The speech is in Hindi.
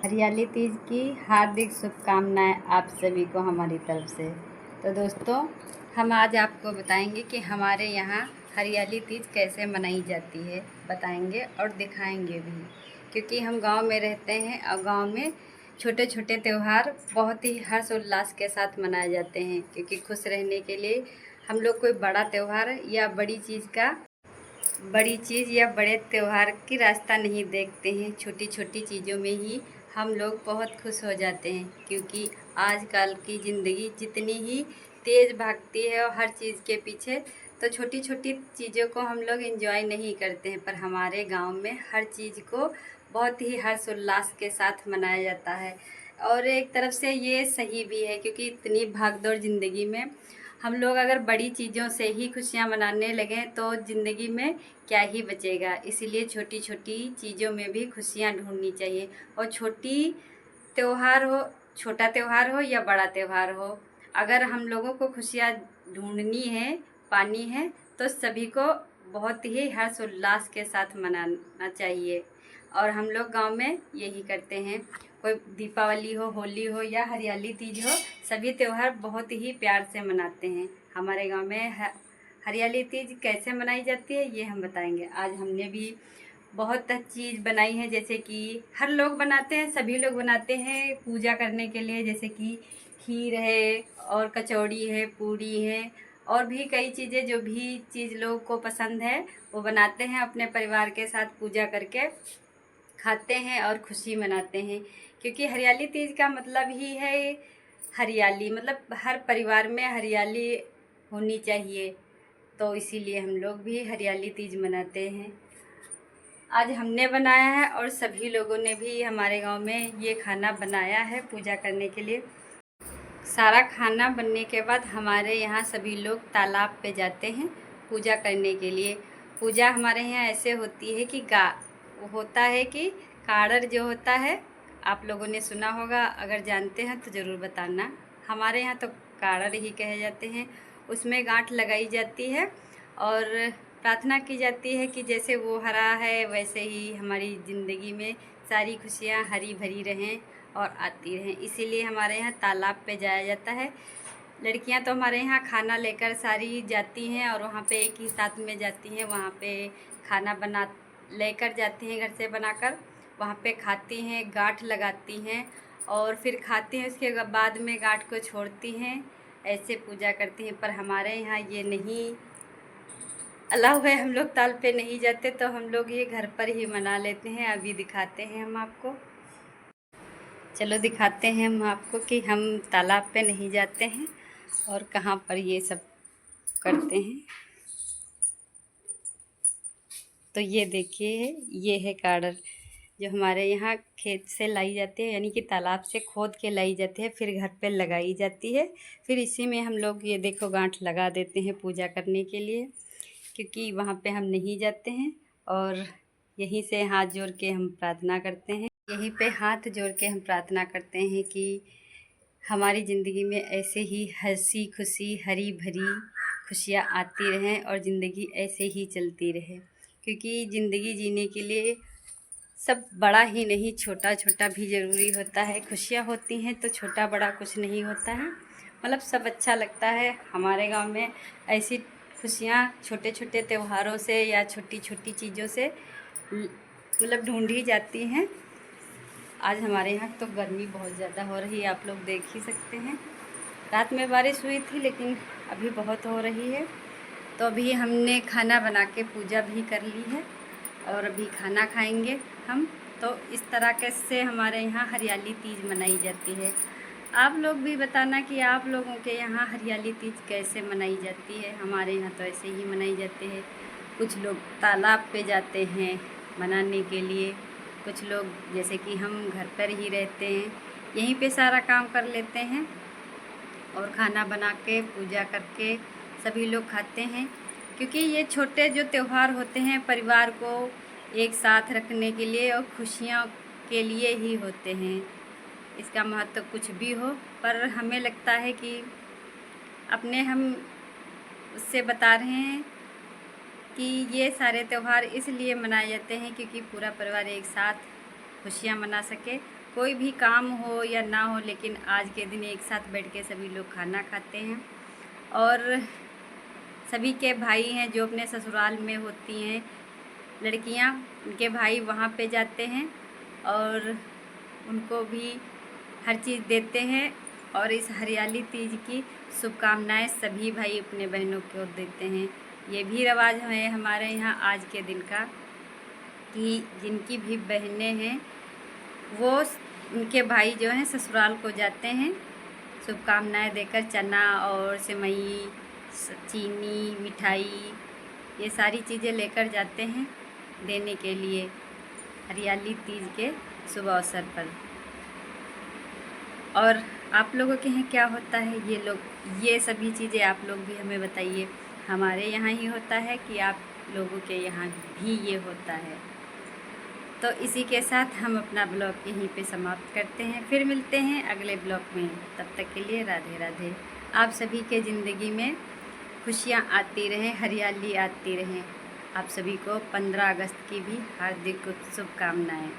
हरियाली तीज की हार्दिक शुभकामनाएं आप सभी को हमारी तरफ से। तो दोस्तों, हम आज आपको बताएंगे कि हमारे यहाँ हरियाली तीज कैसे मनाई जाती है, बताएंगे और दिखाएंगे भी। क्योंकि हम गांव में रहते हैं और गांव में छोटे छोटे त्यौहार बहुत ही हर्ष उल्लास के साथ मनाए जाते हैं। क्योंकि खुश रहने के लिए हम लोग कोई बड़ा त्यौहार या बड़ी चीज़ या बड़े त्यौहार की रास्ता नहीं देखते हैं। छोटी छोटी चीज़ों में ही हम लोग बहुत खुश हो जाते हैं। क्योंकि आजकल की ज़िंदगी जितनी ही तेज़ भागती है और हर चीज़ के पीछे, तो छोटी छोटी चीज़ों को हम लोग एंजॉय नहीं करते हैं। पर हमारे गांव में हर चीज़ को बहुत ही हर्ष उल्लास के साथ मनाया जाता है। और एक तरफ से ये सही भी है, क्योंकि इतनी भागदौड़ ज़िंदगी में हम लोग अगर बड़ी चीज़ों से ही खुशियाँ मनाने लगें तो ज़िंदगी में क्या ही बचेगा। इसीलिए छोटी छोटी चीज़ों में भी खुशियाँ ढूंढनी चाहिए। और त्यौहार हो छोटा त्यौहार हो या बड़ा त्यौहार हो, अगर हम लोगों को खुशियाँ ढूंढनी है, पानी है, तो सभी को बहुत ही हर्ष उल्लास के साथ मनाना चाहिए। और हम लोग गांव में यही करते हैं। कोई दीपावली हो, होली हो या हरियाली तीज हो, सभी त्यौहार बहुत ही प्यार से मनाते हैं। हमारे गांव में हरियाली तीज कैसे मनाई जाती है ये हम बताएंगे। आज हमने भी बहुत चीज़ बनाई है, जैसे कि हर लोग बनाते हैं, सभी लोग बनाते हैं पूजा करने के लिए। जैसे कि खीर है और कचौड़ी है, पूड़ी है और भी कई चीज़ें, जो भी चीज़ लोगों को पसंद है वो बनाते हैं। अपने परिवार के साथ पूजा करके खाते हैं और खुशी मनाते हैं। क्योंकि हरियाली तीज का मतलब ही है हरियाली, मतलब हर परिवार में हरियाली होनी चाहिए। तो इसीलिए हम लोग भी हरियाली तीज मनाते हैं। आज हमने बनाया है और सभी लोगों ने भी हमारे गांव में ये खाना बनाया है पूजा करने के लिए। सारा खाना बनने के बाद हमारे यहाँ सभी लोग तालाब पे जाते हैं पूजा करने के लिए। पूजा हमारे यहाँ ऐसे होती है कि होता है कि काढ़र जो होता है, आप लोगों ने सुना होगा, अगर जानते हैं तो ज़रूर बताना। हमारे यहाँ तो काढ़र ही कहे जाते हैं। उसमें गांठ लगाई जाती है और प्रार्थना की जाती है कि जैसे वो हरा है वैसे ही हमारी ज़िंदगी में सारी खुशियाँ हरी भरी रहें और आती रहें। इसीलिए हमारे यहाँ तालाब पे जाया जाता है। लड़कियां तो हमारे यहाँ खाना लेकर सारी जाती हैं और वहाँ पे एक ही साथ में जाती हैं। वहाँ पे खाना बना लेकर जाती हैं, घर से बनाकर वहाँ पे खाती हैं, गांठ लगाती हैं और फिर खाती हैं। उसके बाद में गांठ को छोड़ती हैं, ऐसे पूजा करती हैं। पर हमारे यहाँ ये नहीं अलाउ है, हम लोग ताल पे नहीं जाते, तो हम लोग ये घर पर ही मना लेते हैं। अभी दिखाते हैं हम आपको, चलो दिखाते हैं हम आपको कि हम तालाब पे नहीं जाते हैं और कहाँ पर ये सब करते हैं। तो ये देखिए, ये है काढ़र जो हमारे यहाँ खेत से लाई जाती है, यानी कि तालाब से खोद के लाई जाती है, फिर घर पे लगाई जाती है। फिर इसी में हम लोग ये देखो गांठ लगा देते हैं पूजा करने के लिए। क्योंकि वहाँ पे हम नहीं जाते हैं और यहीं से हाथ जोड़ के हम प्रार्थना करते हैं। यहीं पे हाथ जोड़ के हम प्रार्थना करते हैं कि हमारी ज़िंदगी में ऐसे ही हंसी खुशी हरी भरी खुशियाँ आती रहें और ज़िंदगी ऐसे ही चलती रहे। क्योंकि ज़िंदगी जीने के लिए सब बड़ा ही नहीं, छोटा छोटा भी ज़रूरी होता है। खुशियाँ होती हैं तो छोटा बड़ा कुछ नहीं होता है, मतलब सब अच्छा लगता है। हमारे गांव में ऐसी खुशियाँ छोटे छोटे त्योहारों से या छोटी छोटी चीज़ों से मतलब ढूंढी जाती हैं। आज हमारे यहाँ तो गर्मी बहुत ज़्यादा हो रही है, आप लोग देख ही सकते हैं। रात में बारिश हुई थी लेकिन अभी बहुत हो रही है। तो अभी हमने खाना बना के पूजा भी कर ली है और अभी खाना खाएंगे हम। तो इस तरह से हमारे यहाँ हरियाली तीज मनाई जाती है। आप लोग भी बताना कि आप लोगों के यहाँ हरियाली तीज कैसे मनाई जाती है। हमारे यहाँ तो ऐसे ही मनाई जाती है। कुछ लोग तालाब पे जाते हैं मनाने के लिए, कुछ लोग जैसे कि हम घर पर ही रहते हैं, यहीं पे सारा काम कर लेते हैं और खाना बना के पूजा करके सभी लोग खाते हैं। क्योंकि ये छोटे जो त्यौहार होते हैं परिवार को एक साथ रखने के लिए और खुशियों के लिए ही होते हैं। इसका महत्व कुछ भी हो, पर हमें लगता है कि हम उससे बता रहे हैं कि ये सारे त्यौहार इसलिए मनाए जाते हैं क्योंकि पूरा परिवार एक साथ खुशियाँ मना सके कोई भी काम हो या ना हो, लेकिन आज के दिन एक साथ बैठ के सभी लोग खाना खाते हैं। और सभी के भाई हैं जो अपने ससुराल में होती हैं लड़कियां, उनके भाई वहाँ पे जाते हैं और उनको भी हर चीज़ देते हैं। और इस हरियाली तीज की शुभकामनाएं सभी भाई अपने बहनों को देते हैं। ये भी रिवाज है हमारे यहाँ आज के दिन का कि जिनकी भी बहनें हैं वो उनके भाई जो हैं ससुराल को जाते हैं शुभकामनाएं देकर, चना और सेवई, चीनी, मिठाई, ये सारी चीज़ें लेकर जाते हैं देने के लिए हरियाली तीज के शुभ अवसर पर। और आप लोगों के यहाँ क्या होता है ये सभी चीज़ें आप लोग भी हमें बताइए। हमारे यहाँ ही होता है कि आप लोगों के यहाँ भी ये होता है। तो इसी के साथ हम अपना ब्लॉग यहीं पे समाप्त करते हैं। फिर मिलते हैं अगले ब्लॉग में। तब तक के लिए राधे राधे। आप सभी के ज़िंदगी में खुशियाँ आती रहें, हरियाली आती रहें। आप सभी को 15 अगस्त की भी हार्दिक शुभकामनाएँ।